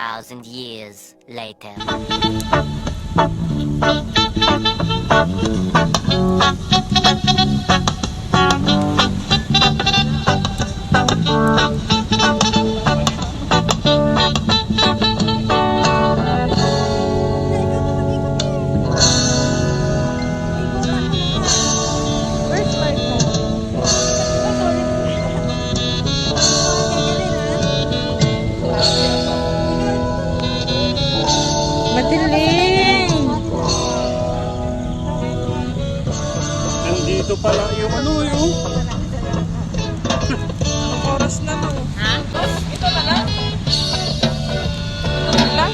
2,000 years later. Nandito pala yung ano yung Anong oras na no? Ha? Ito na lang? Ito na lang?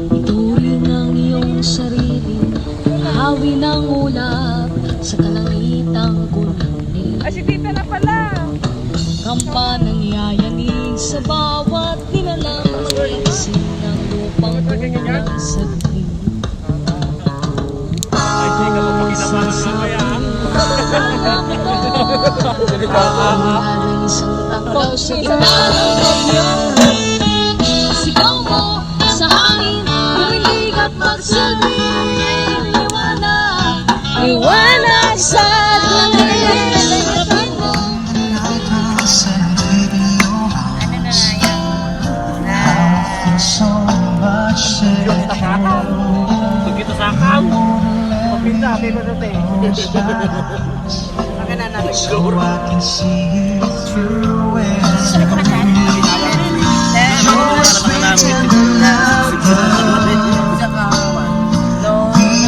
Ituloy ng iyong sarili, hawi ng ulap sa kalangitang kulungan. Ay, si tita na pala. Kampanang yayanig sa bawat nilalang mag-iisip ng lupang unang saglit. ay di ka magpakinabangan mamaya. Ang isang tanglaw sa gitna ng bagyo. Sigaw mo sa hangin, humilig at magsilbi. Liwanag, liwanag sa dulit. Pag ito sa akam, mapinta, pero sa te. Baka na namin.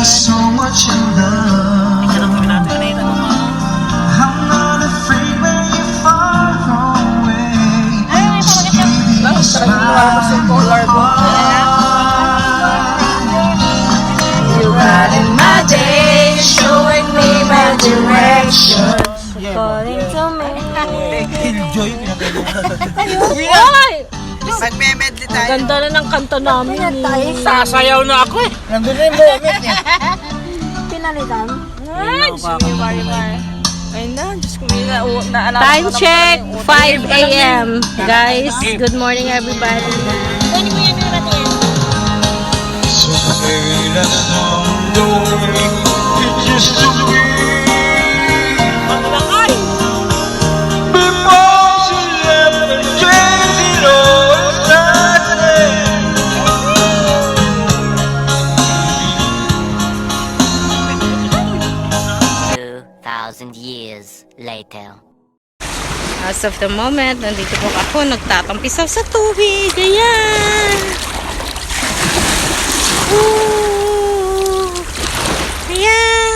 So much in love. I'm not afraid when you're far away. You smile in my heart. You're brighten my day, showing me my direction. Calling to me. Killjoy, Magme-medley tayo. Ganda na ng kanta namin. Sasayaw na ako eh. nandun na yung vomit niya. Pinalitan. Ay, Diyos ko yung Marimar. Ayun na, Diyos ko naalala ko Time na check, pala yung 5 a.m. Guys, good morning everybody. Just to be Malakay! before she left the trains, it all started. 2,000 years later. As of the moment, nandito po ako, nagtatampisaw sa tubig. Ayan! Ooh! Ayan!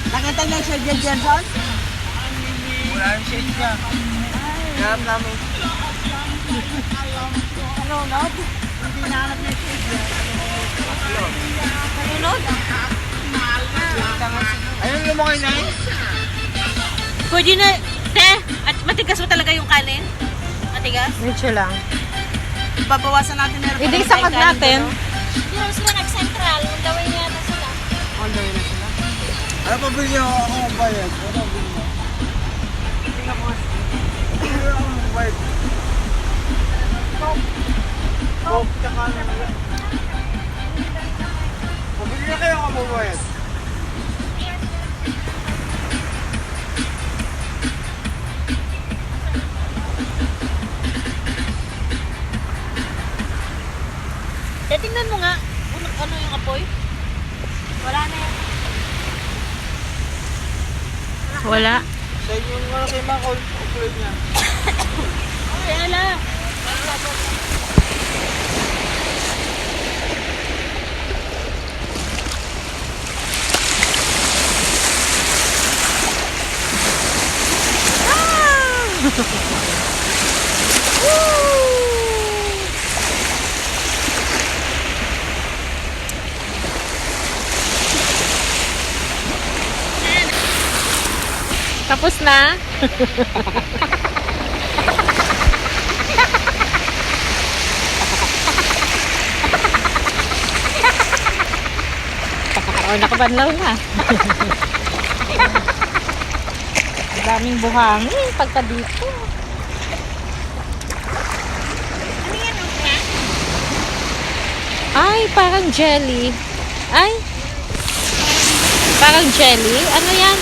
Nakita niya siya dyan, Jenson? Wala yung shade niya. Hanap namin. Nanonood? Hindi nahanap niya siya dyan. Nanonood? Ayun yung mga inayin. Pwede na, te, at matigas mo talaga yung kanin? Matigas? Medyo lang. Babawasan natin na Hindi, sakad natin. Hindi naman sila nag-central, ang gawin niya na sila. On the way na sila. Ano pa bilhin ako? Ako ang bayad. Ano ang bilhin mo? Tingnan mo. Ano ang bayad? Coke, tsaka ano. Pabili na kayo ako mabayad. Tingnan mo nga, ano yung apoy? Wala na yan. Wala. Sa inyo yung ano kay Makol, upload niya. Ay, ala. Tapos na? Oh, nakabanlaw na. Daming buhangin pagka dito. Ay, parang jelly. Ay, parang jelly. Ano yan?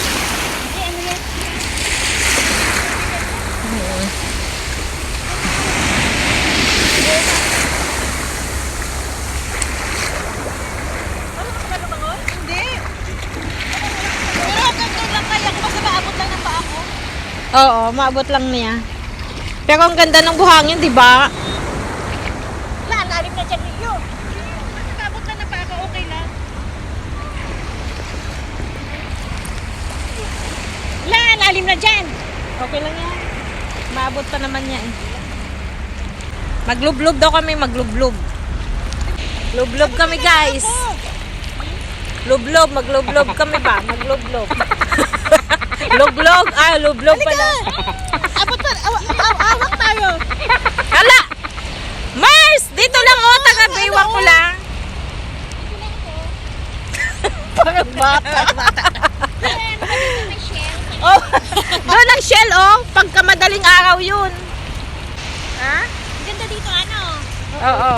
Oo, maabot lang niya. Pero ang ganda ng buhangin, di ba? Lalim na dyan niyo. Masababot lang na pa ako, okay lang. Lalim na dyan. Okay lang yan. Maabot pa naman niya eh. Maglublob daw kami, maglublob. Lublob kami, guys. Lublob, maglublob kami ba? Maglublob. Luglog, lublob pala. Abot pa, awak tayo. Hala! Mars! Dito lang o, taga-baywak ko lang. Parang bata. Oh, doon ang shell oh. Pagka madaling araw yun. Ha? Ganda dito, ano? Oo.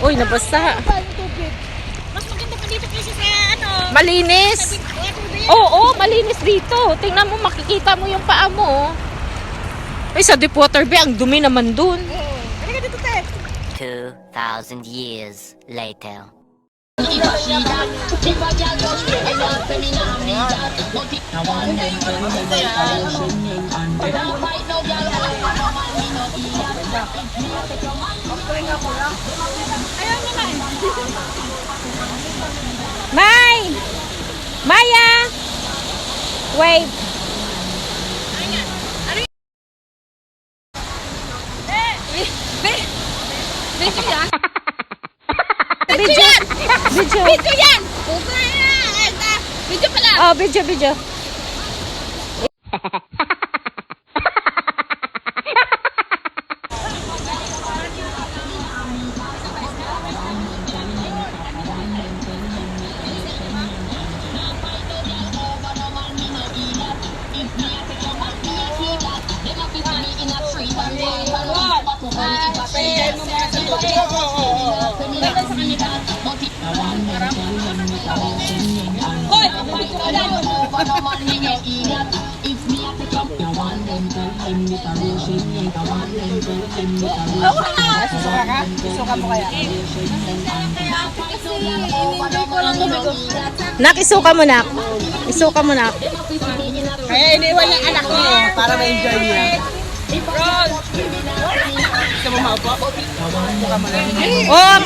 Uy, nabasa. Mas maganda pa dito kasi sa, ano? Malinis. Oo, malinis dito. Tingnan mo, makikita mo yung paa mo. Ay, sa Deepwater Bay, ang dumi naman dun. Halika dito, te. 2,000 years later. May! Maya! Wait. Video yan. Video. Video. Video yan. Puta yan. Video pala. Oh, video, video. Nak, isuka mo, nak. Isuka mo, nak. Kaya iniwan yung anak niya para ma-enjoy niya. Gusto mo maupo? Oh,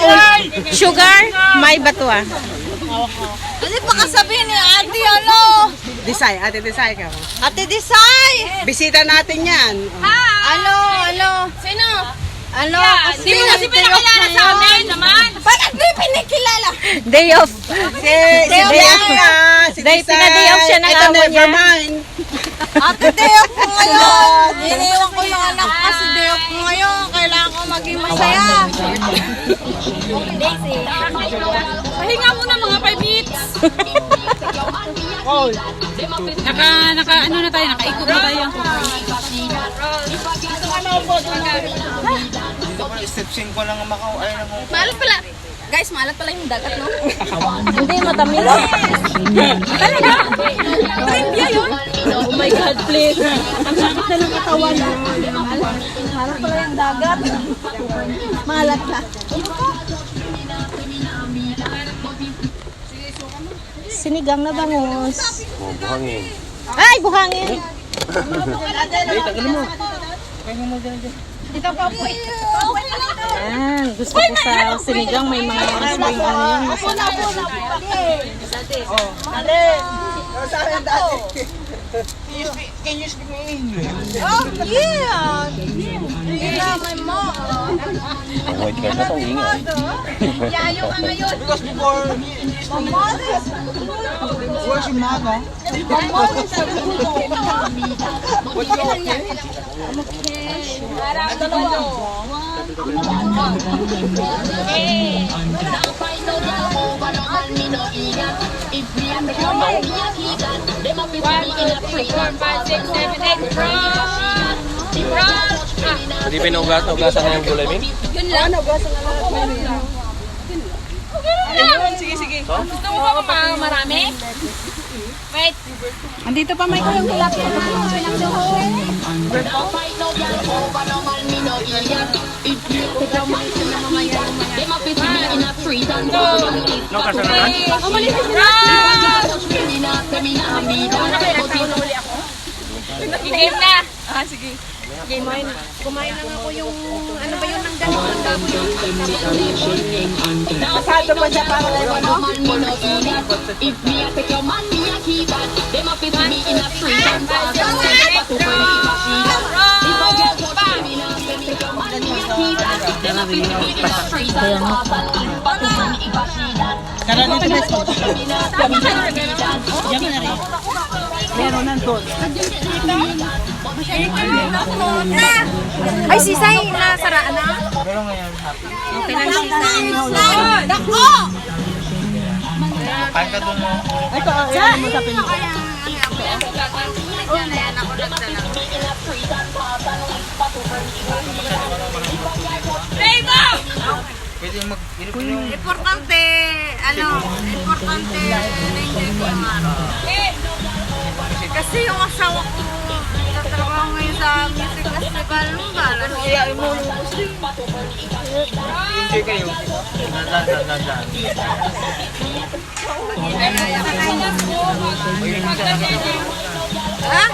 sugar, may batua. Ano pa kasabihin ni Ate, ano? Desay, ate Desay ka. Ate Desay! Bisita natin yan. Ano? Sino? Ano? Hindi mo kasi pinakilala sa amin naman. Bakit di pinikilala? Day off. Si Bianca, si Day, Desay. pinaday off siya ng Ito, amo niya. never mind. Ate, day off ko ngayon. Iniwan ko yung anak ko kasi day off ko ngayon. Kailangan ko maging masaya. Pahinga muna mga 5 minutes. Oh, Ano na tayo, nakaikot na tayo. step 5 lang ang Macau. Ay, Malat pala. Guys, malat pala yung dagat, no? Hindi, matamis. Talaga? Trivia yun? Oh my God, please. Ang sakit na ng katawan. Malat pala yung dagat. Malat na. Sinigang na bangus. buhangin. Ay, buhangin. Ay, tagal mo. Ayan, gusto ko sa sinigang may mga spring onions. Mali. Can you speak English? Oh, yeah! Yeah, my mom. Wait ka na itong ingay. Yayo ka ngayon. Because before, My mother is where's your mother? My mother is What's your okay? Hindi pinugas-ugasan na yung gulay, Min? Gusto mo ba marami? Wait. Andito pa may kuyang tilapia. No, kasalanan? Umalis na sila. Game na. Ah, sige. Game mo na. Kumain na nga ako yung, ano ba yun, ng ganun ng baboy. Pasado pa siya para kayo, ano? Karena dito na ito. Diyan na rin. Meron ng tol. Ay, sisay, nasaraan na. Pero ngayon, happy. Okay na sisay. Dako! Kain ka doon mo. Ito, ayan, masapin mo. Pwede mag-Pilipino. Importante, importante na-enjoy ko yung araw. Kasi yung asawa ko, nagtatrabaho ngayon sa music festival nung galan. Kaya imulubos din. Enjoy kayo. Nandaan. Ha?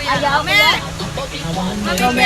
Ayaw, me! Mami,